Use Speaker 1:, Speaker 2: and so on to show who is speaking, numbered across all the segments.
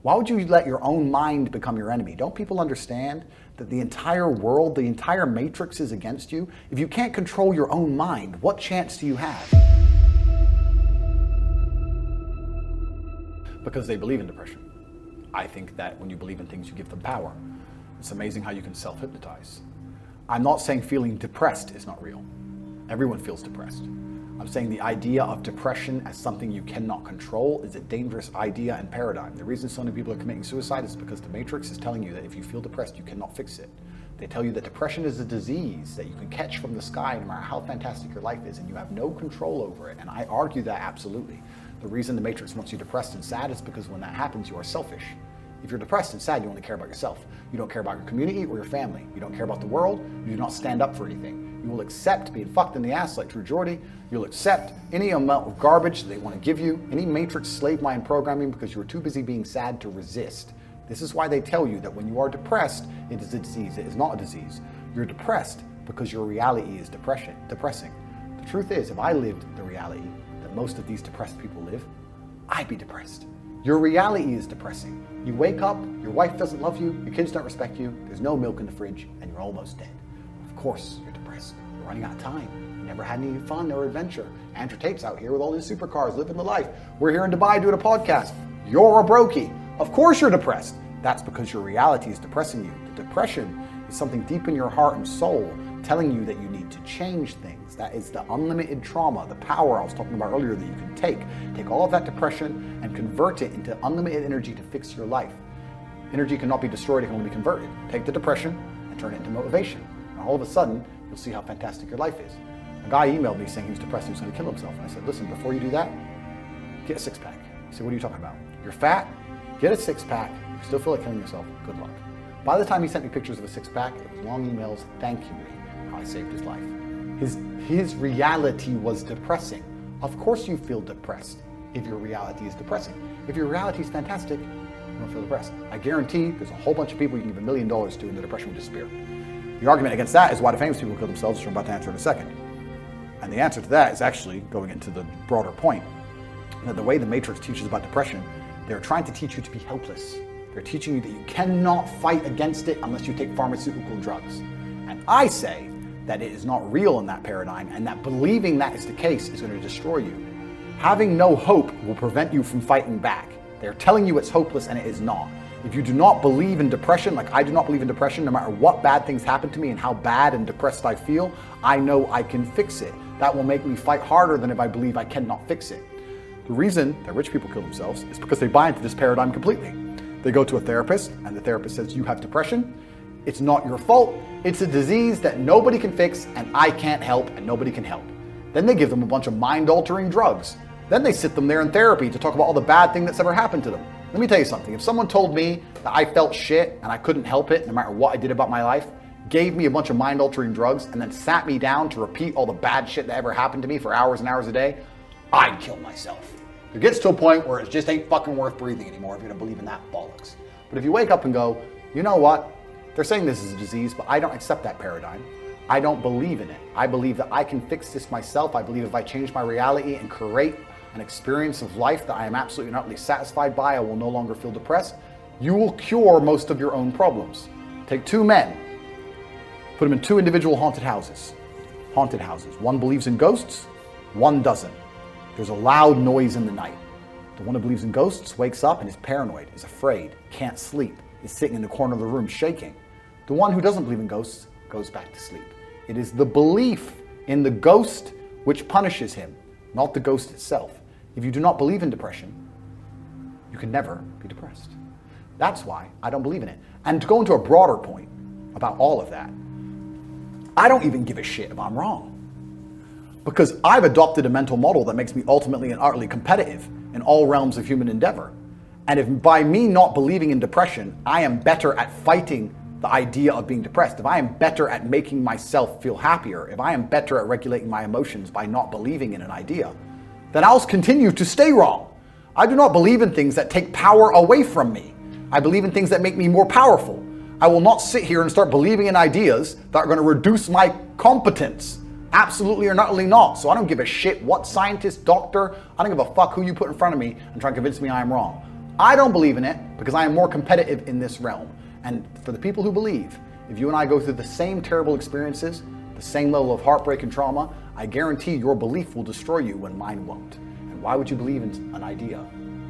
Speaker 1: Why would you let your own mind become your enemy? Don't people understand that the entire world, the entire matrix is against you? If you can't control your own mind, what chance do you have? Because they believe in depression. I think that when you believe in things, you give them power. It's amazing how you can self-hypnotize. I'm not saying feeling depressed is not real. Everyone feels depressed. I'm saying the idea of depression as something you cannot control is a dangerous idea and paradigm. The reason so many people are committing suicide is because the matrix is telling you that if you feel depressed, you cannot fix it. They tell you that depression is a disease that you can catch from the sky no matter how fantastic your life is, and you have no control over it. And I argue that absolutely. The reason the matrix wants you depressed and sad is because when that happens, you are selfish. If you're depressed and sad, you only care about yourself. You don't care about your community or your family. You don't care about the world. You do not stand up for anything. You will accept being fucked in the ass like True Geordie. You'll accept any amount of garbage they want to give you, any matrix slave mind programming, because you are too busy being sad to resist. This is why they tell you that when you are depressed, it is a disease. It is not a disease. You're depressed because your reality is depressing. The truth is, if I lived the reality that most of these depressed people live, I'd be depressed. Your reality is depressing. You wake up, your wife doesn't love you, your kids don't respect you, there's no milk in the fridge, and you're almost dead. Of course you're depressed. You're running out of time. You never had any fun or adventure. Andrew Tate's out here with all his supercars, living the life. We're here in Dubai doing a podcast. You're a brokey. Of course you're depressed. That's because your reality is depressing you. The depression is something deep in your heart and soul telling you that you need to change things. That is the unlimited trauma, the power I was talking about earlier that you can take. Take all of that depression and convert it into unlimited energy to fix your life. Energy cannot be destroyed, it can only be converted. Take the depression and turn it into motivation. And all of a sudden, you'll see how fantastic your life is. A guy emailed me saying he was depressed, he was going to kill himself. And I said, listen, before you do that, get a six-pack. He said, what are you talking about? You're fat, get a six-pack, you still feel like killing yourself, good luck. By the time he sent me pictures of a six-pack, it was long emails thanking me how I saved his life. His reality was depressing. Of course you feel depressed if your reality is depressing. If your reality is fantastic, you don't feel depressed. I guarantee there's a whole bunch of people you can give $1 million to and the depression will disappear. The argument against that is why the famous people kill themselves, which I'm about to answer in a second. And the answer to that is actually going into the broader point. That the way the Matrix teaches about depression, they're trying to teach you to be helpless. They're teaching you that you cannot fight against it unless you take pharmaceutical drugs. And I say that it is not real in that paradigm, and that believing that is the case is going to destroy you. Having no hope will prevent you from fighting back. They're telling you it's hopeless, and it is not. If you do not believe in depression, like I do not believe in depression, no matter what bad things happen to me and how bad and depressed I feel, I know I can fix it. That will make me fight harder than if I believe I cannot fix it. The reason that rich people kill themselves is because they buy into this paradigm completely. They go to a therapist, and the therapist says, you have depression. It's not your fault. It's a disease that nobody can fix, and I can't help, and nobody can help. Then they give them a bunch of mind-altering drugs. Then they sit them there in therapy to talk about all the bad thing that's ever happened to them. Let me tell you something. If someone told me that I felt shit and I couldn't help it no matter what I did about my life, gave me a bunch of mind-altering drugs, and then sat me down to repeat all the bad shit that ever happened to me for hours and hours a day, I'd kill myself. It gets to a point where it just ain't fucking worth breathing anymore if you're gonna believe in that bollocks. But if you wake up and go, you know what? They're saying this is a disease, but I don't accept that paradigm. I don't believe in it. I believe that I can fix this myself. I believe if I change my reality and create an experience of life that I am absolutely and utterly satisfied by, I will no longer feel depressed. You will cure most of your own problems. Take two men, put them in two individual haunted houses. Haunted houses. One believes in ghosts, one doesn't. There's a loud noise in the night. The one who believes in ghosts wakes up and is paranoid, is afraid, can't sleep, is sitting in the corner of the room shaking. The one who doesn't believe in ghosts goes back to sleep. It is the belief in the ghost which punishes him, not the ghost itself. If you do not believe in depression, you can never be depressed. That's why I don't believe in it. And to go into a broader point about all of that, I don't even give a shit if I'm wrong. Because I've adopted a mental model that makes me ultimately and utterly competitive in all realms of human endeavor. And if by me not believing in depression, I am better at fighting the idea of being depressed, if I am better at making myself feel happier, if I am better at regulating my emotions by not believing in an idea, then I'll continue to stay wrong. I do not believe in things that take power away from me. I believe in things that make me more powerful. I will not sit here and start believing in ideas that are going to reduce my competence. Absolutely or utterly not. So I don't give a shit what scientist, doctor, I don't give a fuck who you put in front of me and try and convince me I am wrong. I don't believe in it because I am more competitive in this realm. And for the people who believe, if you and I go through the same terrible experiences, the same level of heartbreak and trauma, I guarantee your belief will destroy you when mine won't. And why would you believe in an idea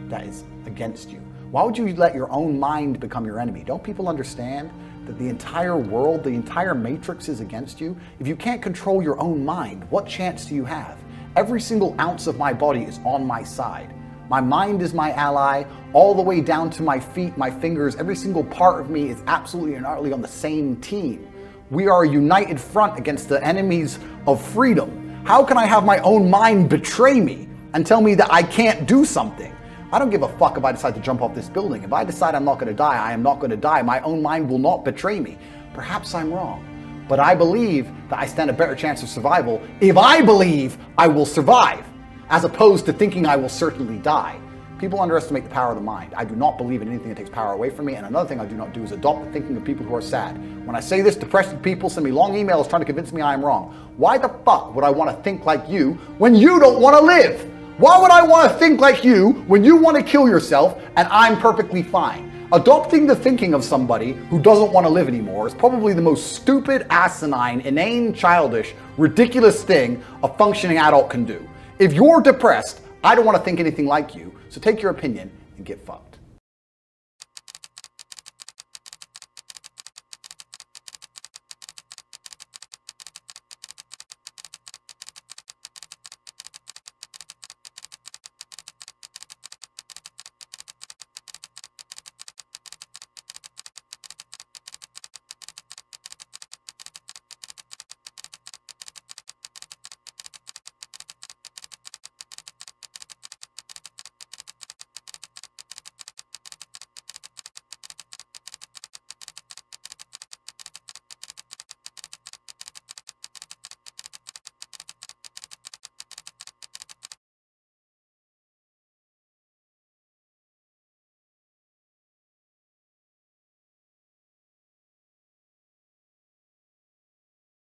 Speaker 1: that is against you? Why would you let your own mind become your enemy? Don't people understand that the entire world, the entire matrix is against you? If you can't control your own mind, what chance do you have? Every single ounce of my body is on my side. My mind is my ally, all the way down to my feet, my fingers. Every single part of me is absolutely and utterly on the same team. We are a united front against the enemies of freedom. How can I have my own mind betray me and tell me that I can't do something? I don't give a fuck if I decide to jump off this building. If I decide I'm not going to die, I am not going to die. My own mind will not betray me. Perhaps I'm wrong, but I believe that I stand a better chance of survival if I believe I will survive, as opposed to thinking I will certainly die. People underestimate the power of the mind. I do not believe in anything that takes power away from me, and another thing I do not do is adopt the thinking of people who are sad. When I say this, depressed people send me long emails trying to convince me I am wrong. Why the fuck would I want to think like you when you don't want to live? Why would I want to think like you when you want to kill yourself and I'm perfectly fine? Adopting the thinking of somebody who doesn't want to live anymore is probably the most stupid, asinine, inane, childish, ridiculous thing a functioning adult can do. If you're depressed, I don't want to think anything like you, so take your opinion and get fucked.